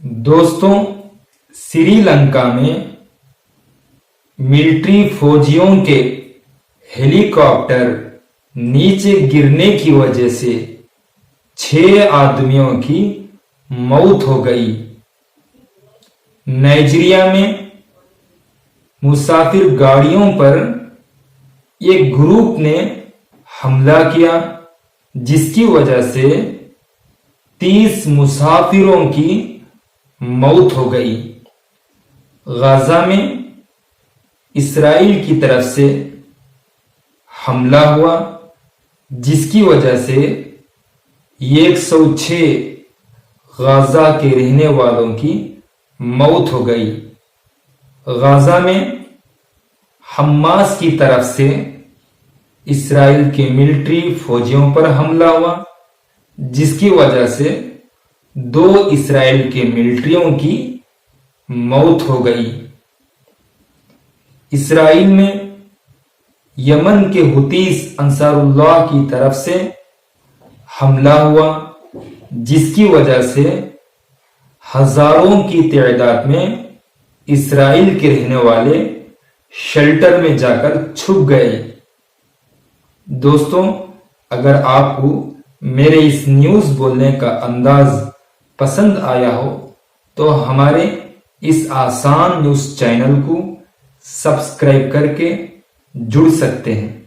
दोस्तों, श्री लंका में मिलिट्री फौजियों के हेलीकॉप्टर नीचे गिरने की वजह से 6 आदमियों की मौत हो गई। नाइजीरिया में मुसाफिर गाड़ियों पर एक ग्रुप ने हमला किया, जिसकी वजह से 30 मुसाफिरों की मौत हो गई। गाजा में इसराइल की तरफ से हमला हुआ, जिसकी वजह से 106 गाजा के रहने वालों की मौत हो गई। गाजा में हमास की तरफ से इसराइल के मिलिट्री फौजियों पर हमला हुआ, जिसकी वजह से 2 इसराइल के मिलिट्रियों की मौत हो गई। इसराइल में यमन के हुतीस अंसारुल्लाह की तरफ से हमला हुआ, जिसकी वजह से हजारों की तादाद में इसराइल के रहने वाले शेल्टर में जाकर छुप गए। दोस्तों, अगर आपको मेरे इस न्यूज़ बोलने का अंदाज पसंद आया हो तो हमारे इस आसान न्यूज़ चैनल को सब्सक्राइब करके जुड़ सकते हैं।